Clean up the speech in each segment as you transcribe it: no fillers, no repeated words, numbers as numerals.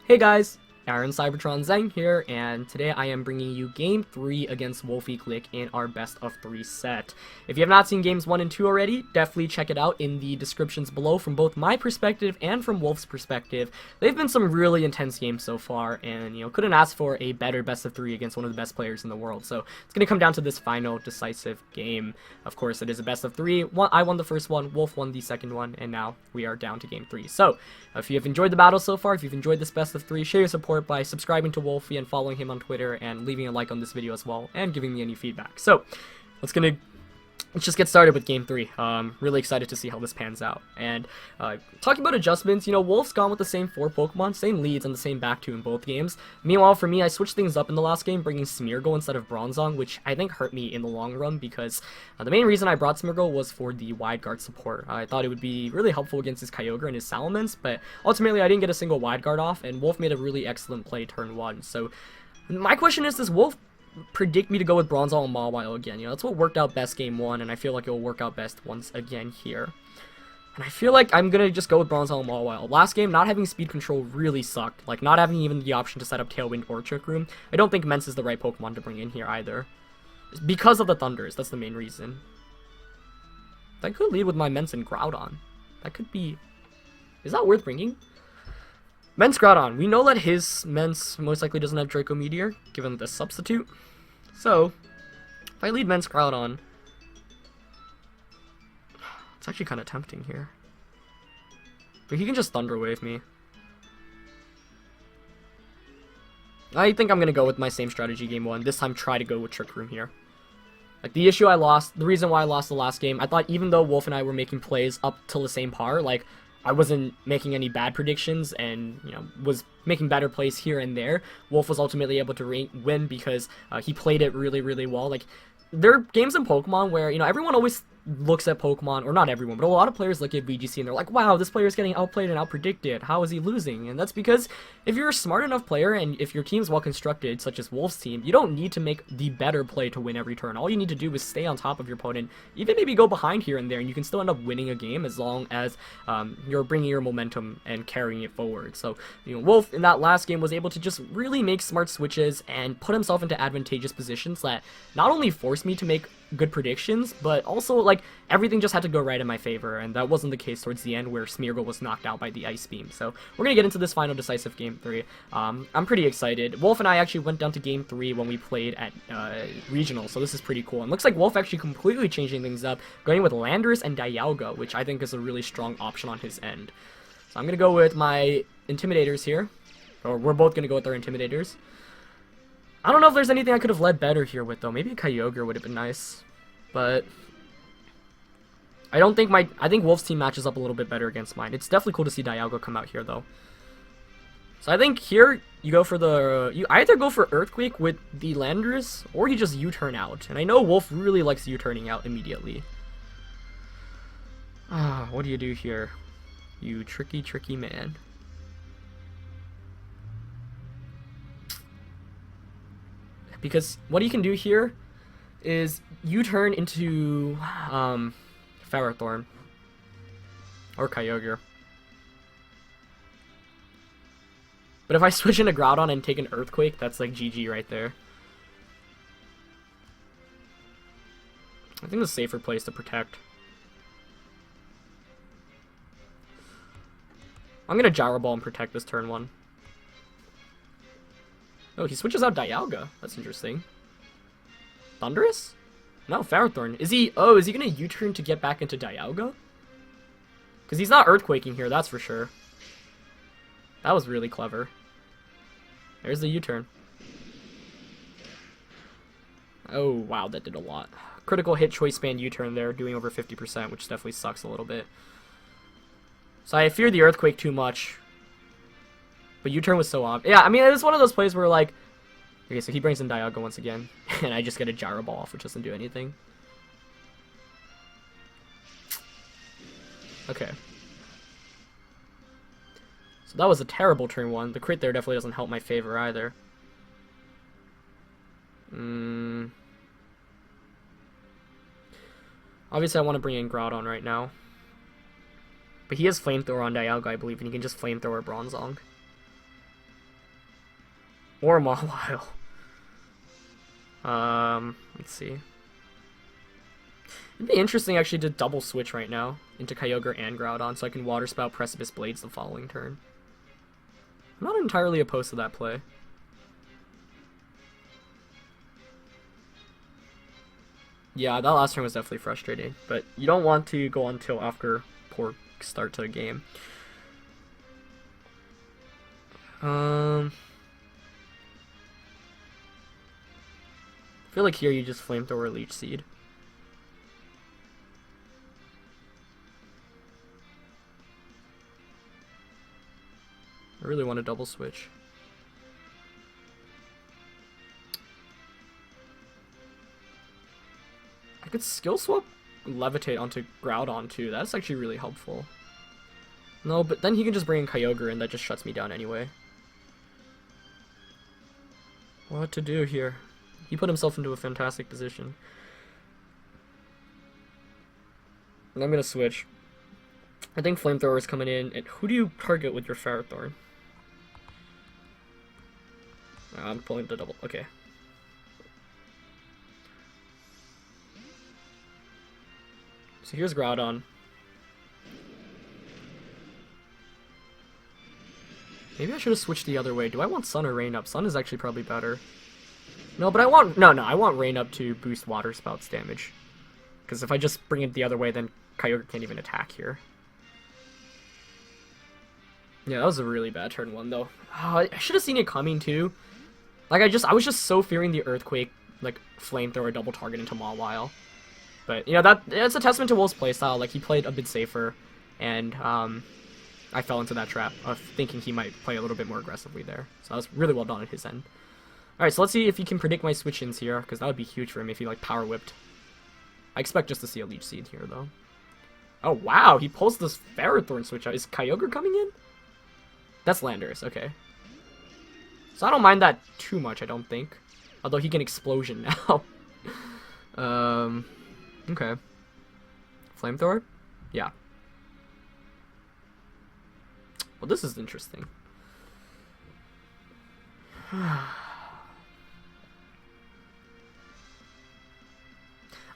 Hey guys, Aaron Cybertron Zheng here, and today I am bringing you Game 3 against Wolfe Glick in our best of 3 set. If you have not seen Games 1 and 2 already, definitely check it out in the descriptions below from both my perspective and from Wolfe's perspective. They've been some really intense games so far, and couldn't ask for a better best of 3 against one of the best players in the world. So it's going to come down to this final decisive game. Of course, it is a best of 3. I won the first one, Wolfe won the second one, and now we are down to Game 3. So if you have enjoyed the battle so far, if you've enjoyed this best of 3, share your support by subscribing to Wolfe and following him on Twitter and leaving a like on this video as well and giving me any feedback. So let's just get started with Game 3. Really excited to see how this pans out. And talking about adjustments, Wolfe's gone with the same 4 Pokemon, same leads, and the same back 2 in both games. Meanwhile, for me, I switched things up in the last game, bringing Smeargle instead of Bronzong, which I think hurt me in the long run because the main reason I brought Smeargle was for the wide guard support. I thought it would be really helpful against his Kyogre and his Salamence, but ultimately I didn't get a single wide guard off, and Wolfe made a really excellent play turn 1. So my question is, does Wolfe predict me to go with Bronzong and Mawile again? That's what worked out best game 1, and I feel like it will work out best once again here. And I feel like I'm gonna just go with Bronzong and Mawile. Last game, not having speed control really sucked. Like, not having even the option to set up Tailwind or Trick Room. I don't think Mence is the right Pokemon to bring in here either. Because of the Thunders, that's the main reason. I could lead with my Mence and Groudon. That could be... Is that worth bringing? Mence Groudon. We know that his Mence most likely doesn't have Draco Meteor, given the substitute. So, if I lead Mence Groudon, it's actually kind of tempting here. But he can just Thunder Wave me. I think I'm going to go with my same strategy game 1. This time try to go with Trick Room here. Like, the reason why I lost the last game, I thought even though Wolfe and I were making plays up till the same par, like, I wasn't making any bad predictions and, was making better plays here and there. Wolfe was ultimately able to win because he played it really, really well. Like, there are games in Pokemon where, everyone always looks at Pokemon, or not everyone, but a lot of players look at VGC and they're like, wow, this player is getting outplayed and outpredicted. How is he losing? And that's because if you're a smart enough player and if your team's well constructed, such as Wolfe's team, you don't need to make the better play to win every turn. All you need to do is stay on top of your opponent, even maybe go behind here and there, and you can still end up winning a game as long as you're bringing your momentum and carrying it forward. So, Wolfe in that last game was able to just really make smart switches and put himself into advantageous positions that not only forced me to make good predictions, but also, like, everything just had to go right in my favor, and that wasn't the case towards the end where Smeargle was knocked out by the Ice Beam. So we're gonna get into this final decisive Game 3. I'm pretty excited. Wolfe and I actually went down to Game 3 when we played at Regional, so this is pretty cool. And looks like Wolfe actually completely changing things up, going with Landorus and Dialga, which I think is a really strong option on his end. So I'm gonna go with my Intimidators here, or we're both gonna go with our Intimidators. I don't know if there's anything I could have led better here with, though. Maybe a Kyogre would have been nice. But I think Wolfe's team matches up a little bit better against mine. It's definitely cool to see Dialga come out here, though. So I think here you go for you either go for Earthquake with the Landorus, or you just U-turn out. And I know Wolfe really likes U-turning out immediately. What do you do here? You tricky, tricky man. Because what you can do here is U-turn into Ferrothorn or Kyogre. But if I switch into Groudon and take an Earthquake, that's like GG right there. I think the safer place to protect. I'm gonna Gyro Ball and protect this turn 1. Oh, he switches out Dialga. That's interesting. Thundurus? No, Ferrothorn. Is he gonna U-turn to get back into Dialga? Because he's not Earthquaking here, that's for sure. That was really clever. There's the U-turn. Oh, wow, that did a lot. Critical hit choice span U-turn there, doing over 50%, which definitely sucks a little bit. So I fear the Earthquake too much. But U-turn was so obvious. Yeah, I mean, it's one of those plays where, like... Okay, so he brings in Dialga once again. And I just get a Gyro Ball off, which doesn't do anything. Okay. So that was a terrible turn 1. The crit there definitely doesn't help my favor either. Obviously, I want to bring in Groudon right now. But he has Flamethrower on Dialga, I believe, and he can just Flamethrower Bronzong. Or Mawile. Let's see. It'd be interesting actually to double switch right now into Kyogre and Groudon so I can Water Spout Precipice Blades the following turn. I'm not entirely opposed to that play. Yeah, that last turn was definitely frustrating, but you don't want to go until after poor start to the game. I feel like here you just Flamethrower Leech Seed. I really want to double switch. I could skill swap Levitate onto Groudon too. That's actually really helpful. No, but then he can just bring in Kyogre and that just shuts me down anyway. What to do here? He put himself into a fantastic position. And I'm gonna switch. I think Flamethrower is coming in. And who do you target with your Ferrothorn? I'm pulling the double. Okay. So here's Groudon. Maybe I should have switched the other way. Do I want Sun or Rain Up? Sun is actually probably better. No, but I want... No, I want Rain Up to boost Water Spout's damage. Because if I just bring it the other way, then Kyogre can't even attack here. Yeah, that was a really bad turn one, though. Oh, I should have seen it coming, too. Like, I was just so fearing the Earthquake, like, Flamethrower double target into Mawile. But, you know, it's a testament to Wolfe's playstyle. Like, he played a bit safer, and, I fell into that trap of thinking he might play a little bit more aggressively there. So that was really well done at his end. Alright, so let's see if he can predict my switch-ins here, because that would be huge for him if he, like, Power Whipped. I expect just to see a Leech Seed here, though. Oh, wow, he pulls this Ferrothorn switch out. Is Kyogre coming in? That's Landorus, okay. So I don't mind that too much, I don't think. Although he can Explosion now. Okay. Flamethrower? Yeah. Well, this is interesting. I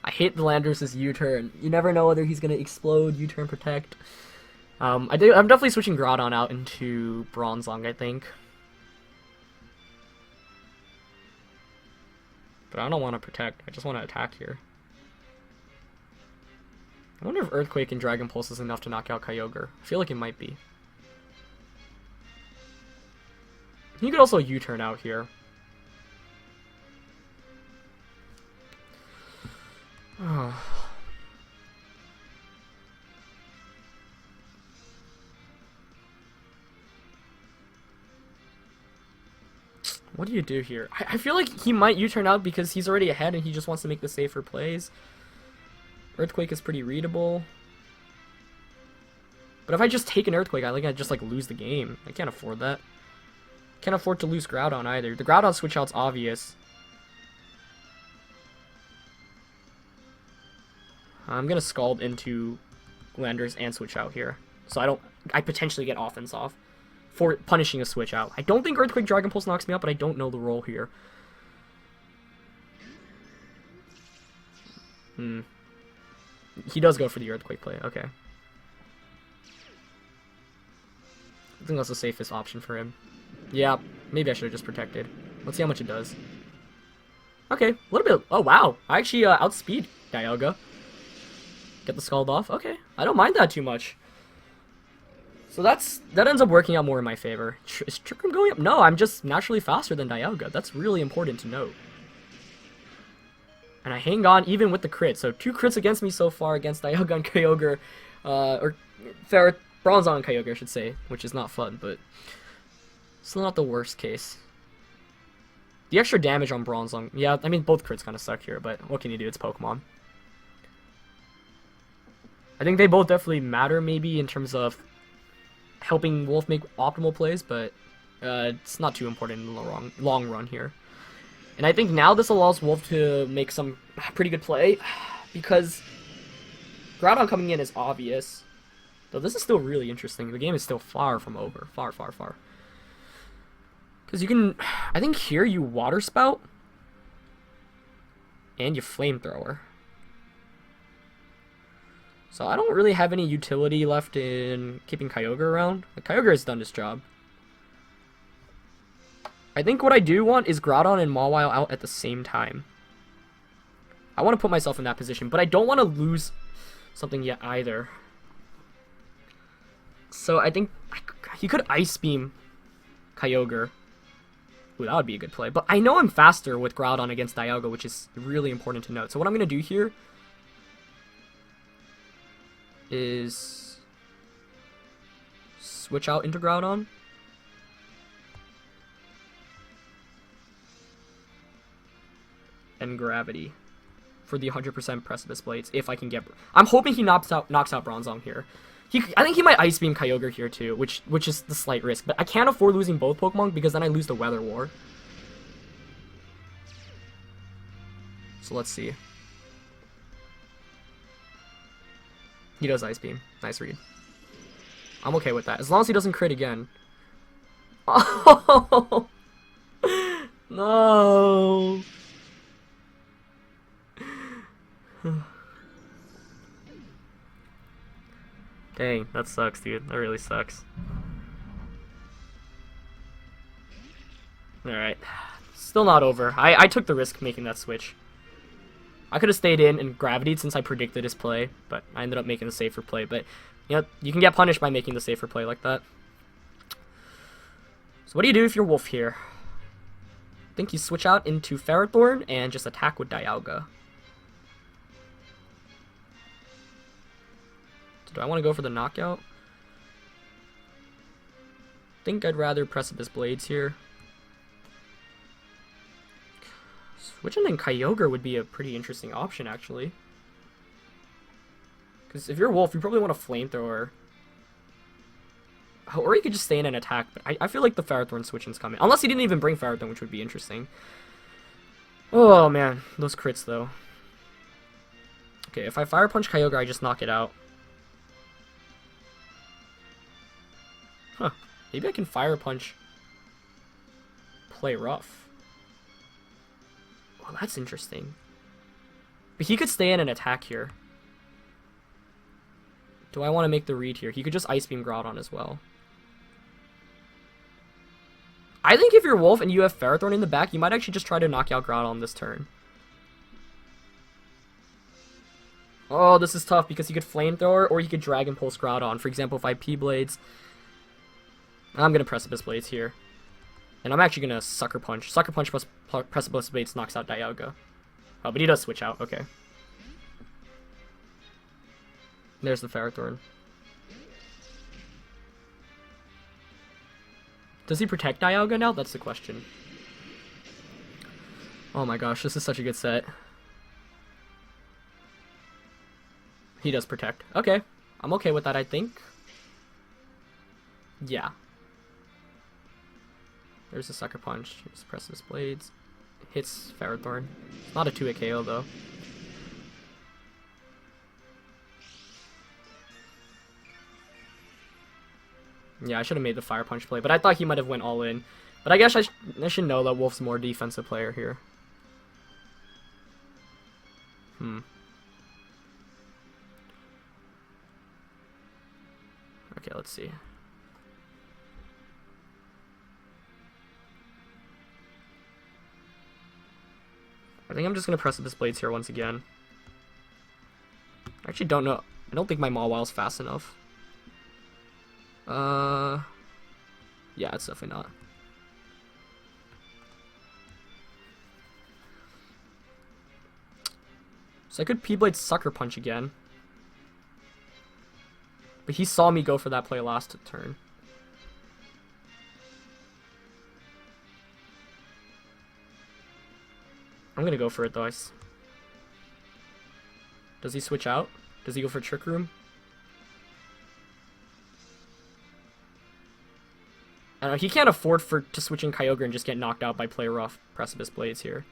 hate the Landorus' U-turn. You never know whether he's gonna explode, U-turn, protect. I'm definitely switching Groudon out into Bronzong, I think. But I don't want to protect. I just want to attack here. I wonder if Earthquake and Dragon Pulse is enough to knock out Kyogre. I feel like it might be. You could also U-turn out here. What do you do here? I feel like he might U-turn out because he's already ahead and he just wants to make the safer plays. Earthquake is pretty readable. But if I just take an Earthquake, I just like lose the game. I can't afford that. Can't afford to lose Groudon either. The Groudon switch out's obvious. I'm gonna Scald into Landorus and switch out here. So I potentially get offense off for punishing a switch out. I don't think Earthquake Dragon Pulse knocks me out, but I don't know the role here. He does go for the Earthquake play, okay. I think that's the safest option for him. Yeah, maybe I should have just protected. Let's see how much it does. Okay, a little bit. Oh, wow. I actually outspeed Dialga. Get the Scald off. Okay, I don't mind that too much. So that ends up working out more in my favor. Is Trick Room going up? No, I'm just naturally faster than Dialga. That's really important to note. And I hang on even with the crit. So 2 crits against me so far against Dialga and Kyogre. Or Bronzong and Kyogre, I should say. Which is not fun, but still not the worst case. The extra damage on Bronzong. Yeah, I mean, both crits kind of suck here, but what can you do? It's Pokemon. I think they both definitely matter, maybe, in terms of helping Wolfe make optimal plays, but it's not too important in the long run here. And I think now this allows Wolfe to make some pretty good play, because Groudon coming in is obvious. Though this is still really interesting. The game is still far from over. Far, far, far. Because you can, I think here you water spout and you flamethrower. So I don't really have any utility left in keeping Kyogre around. Like, Kyogre has done his job. I think what I do want is Groudon and Mawile out at the same time. I want to put myself in that position, but I don't want to lose something yet either. So I think he could Ice Beam Kyogre. Ooh, that would be a good play. But I know I'm faster with Groudon against Dialga, which is really important to note. So what I'm going to do here is switch out into Groudon. And Gravity for the 100% Precipice Blades, if I can get... I'm hoping he knocks out Bronzong here. I think he might Ice Beam Kyogre here too, which is the slight risk. But I can't afford losing both Pokemon because then I lose the Weather War. So let's see. He does Ice Beam. Nice read. I'm okay with that. As long as he doesn't crit again. Oh! No! Dang, that sucks, dude. That really sucks. Alright. Still not over. I took the risk making that switch. I could have stayed in and gravitied since I predicted his play, but I ended up making the safer play. But, you know, you can get punished by making the safer play like that. So what do you do if you're Wolf here? I think you switch out into Ferrothorn and just attack with Dialga. Do I want to go for the knockout? I think I'd rather Precipice Blades here. Switching in Kyogre would be a pretty interesting option, actually. Because if you're Wolf, you probably want a Flamethrower. Or you could just stay in and attack, but I feel like the Ferrothorn switching's coming. Unless he didn't even bring Ferrothorn, which would be interesting. Oh, man. Those crits, though. Okay, if I Fire Punch Kyogre, I just knock it out. Huh. Maybe I can Fire Punch Play Rough. Oh, that's interesting. But he could stay in and attack here. Do I want to make the read here? He could just Ice Beam Groudon as well. I think if you're Wolf and you have Ferrothorn in the back, you might actually just try to knock out Groudon this turn. Oh, this is tough because he could Flamethrower or he could Dragon Pulse Groudon. For example, if I P-Blades, I'm going to Precipice Blades here. And I'm actually going to Sucker Punch. Sucker Punch plus Precipice Blades knocks out Dialga. Oh, but he does switch out. Okay. There's the Ferrothorn. Does he protect Dialga now? That's the question. Oh my gosh, this is such a good set. He does protect. Okay. I'm okay with that, I think. Yeah. There's a Sucker Punch. Here's Precipice Blades. Hits Ferrothorn. Not a 2-hit KO, though. Yeah, I should have made the Fire Punch play, but I thought he might have went all in. But I guess I should know that Wolf's more defensive player here. Okay, let's see. I think I'm just going to Precipice Blades here once again. I actually don't know. I don't think my Mawile's fast enough. Yeah, it's definitely not. So I could P-Blade Sucker Punch again. But he saw me go for that play last turn. I'm gonna go for it though. Does he switch out? Does he go for Trick Room? I don't know, he can't afford to switch in Kyogre and just get knocked out by Play Rough Precipice Blades here.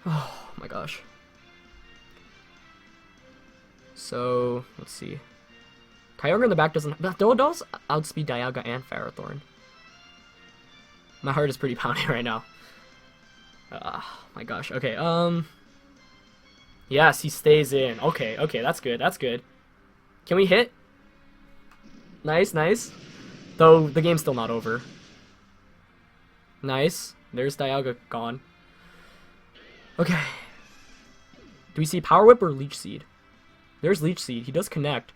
Oh my gosh. So, let's see. Kyogre in the back doesn't... But though it does outspeed Dialga and Ferrothorn. My heart is pretty pounding right now. My gosh. Okay, yes, he stays in. Okay, that's good. That's good. Can we hit? Nice, nice. Though, the game's still not over. Nice. There's Dialga gone. Okay. Do we see Power Whip or Leech Seed? There's Leech Seed. He does connect.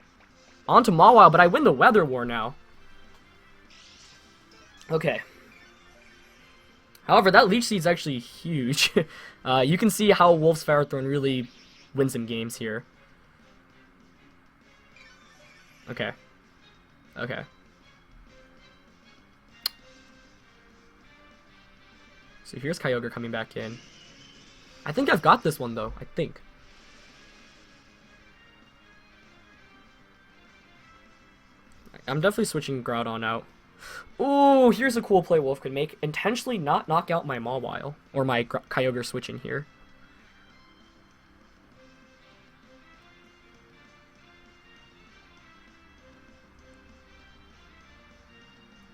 On to Mawile, but I win the Weather War now. Okay. However, that Leech Seed's actually huge. You can see how Wolfe's Ferrothorn really wins him games here. Okay. Okay. So here's Kyogre coming back in. I think I've got this one, though. I think. I'm definitely switching Groudon out. Ooh, here's a cool play Wolfe could make. Intentionally not knock out my Mawile. Or my Kyogre switch in here.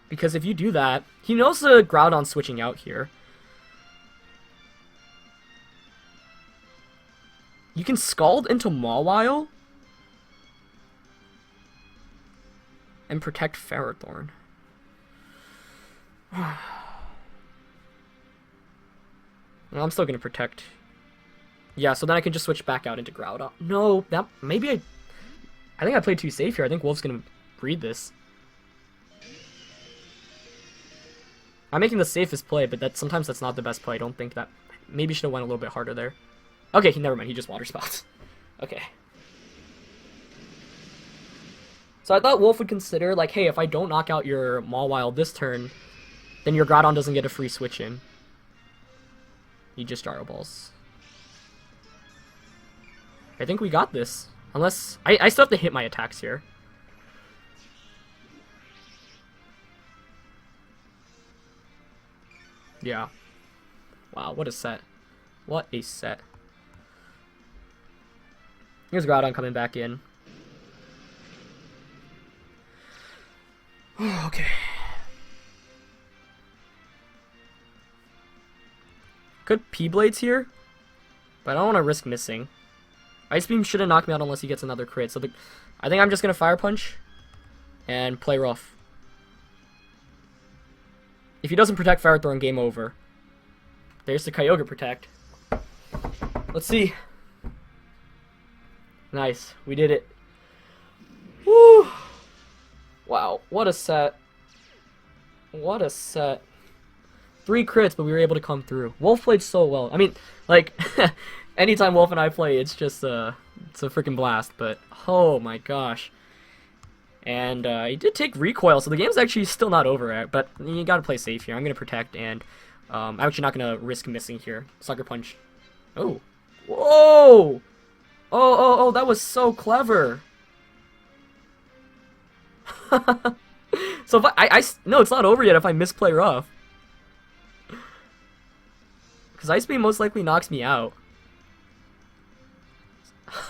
Because if you do that, he knows the Groudon switching out here. You can Scald into Mawile and protect Ferrothorn. Well, I'm still gonna protect. Yeah, so then I can just switch back out into Groudon. No, that maybe I think I played too safe here. I think Wolfe's gonna read this. I'm making the safest play, but sometimes that's not the best play. I don't think that. Maybe should have went a little bit harder there. Okay, never mind. He just Water Spouts. Okay. So I thought Wolfe would consider, like, hey, if I don't knock out your Mawile this turn, then your Groudon doesn't get a free switch in. You just Gyro Balls. I think we got this. Unless... I still have to hit my attacks here. Yeah. Wow, what a set. What a set. Here's Groudon coming back in. Okay. Good P-Blades here, but I don't want to risk missing. Ice Beam shouldn't knock me out unless he gets another crit, so I think I'm just going to Fire Punch and play rough. If he doesn't protect Ferrothorn, game over. There's the Kyogre protect. Let's see. Nice, we did it. Woo! Wow, what a set. What a set. 3 crits, but we were able to come through. Wolfe played so well. I mean, like, anytime Wolfe and I play, it's just it's a freaking blast, but oh my gosh. And he did take recoil, so the game's actually still not over, but you gotta play safe here. I'm gonna protect, and I'm actually not gonna risk missing here. Sucker Punch. Oh. Whoa! Oh, that was so clever. So if no, it's not over yet if I misplay rough. Because Ice Beam most likely knocks me out.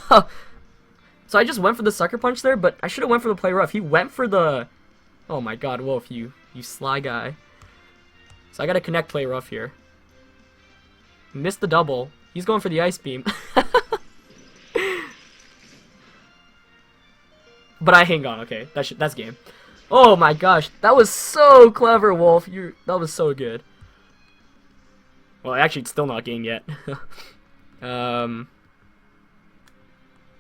So I just went for the Sucker Punch there, but I should have went for the play rough. He went for the... Oh my god, Wolfe, you sly guy. So I gotta connect play rough here. Missed the double. He's going for the Ice Beam. But I hang on, okay. That's game. Oh my gosh, that was so clever, Wolfe. That was so good. Well, actually, it's still not game yet. I'm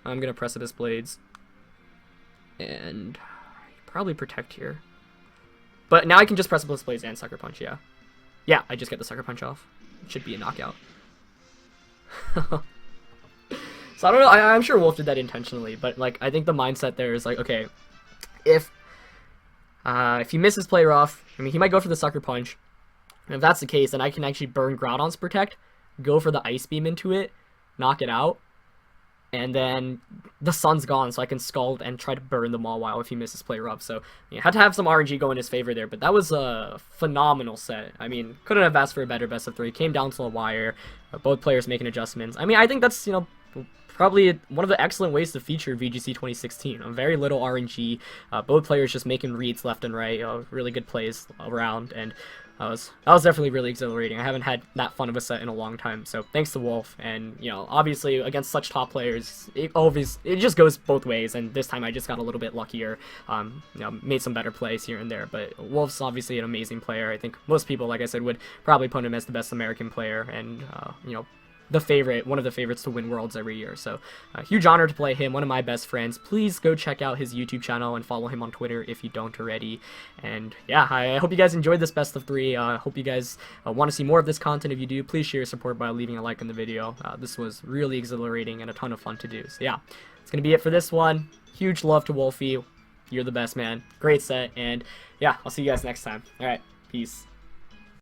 gonna Precipice Blades. And probably protect here. But now I can just Precipice Blades and Sucker Punch, yeah. Yeah, I just get the Sucker Punch off. It should be a knockout. So I don't know, I'm sure Wolfe did that intentionally, but like I think the mindset there is like, okay, if he misses play rough, I mean he might go for the Sucker Punch. And if that's the case, then I can actually burn Groudon's Protect, go for the Ice Beam into it, knock it out, and then the sun's gone, so I can Scald and try to burn the Mawile if he misses play rough. So you had to have some RNG go in his favor there, but that was a phenomenal set. I mean, couldn't have asked for a better best of 3. Came down to the wire, both players making adjustments. I mean, I think that's, probably one of the excellent ways to feature VGC 2016. Very little RNG, both players just making reads left and right, really good plays around, and that was definitely really exhilarating. I haven't had that fun of a set in a long time, so thanks to Wolfe. And obviously against such top players, it just goes both ways. And this time I just got a little bit luckier, made some better plays here and there. But Wolfe's obviously an amazing player. I think most people, like I said, would probably put him as the best American player, and one of the favorites to win Worlds every year. So huge honor to play him, one of my best friends. Please go check out his YouTube channel and follow him on Twitter if you don't already. And yeah, I hope you guys enjoyed this best of 3. I hope you guys want to see more of this content. If you do, please share your support by leaving a like on the video. This was really exhilarating and a ton of fun to do. So yeah, it's gonna be it for this one. Huge love to Wolfie. You're the best, man. Great set, and yeah, I'll see you guys next time. All right, peace.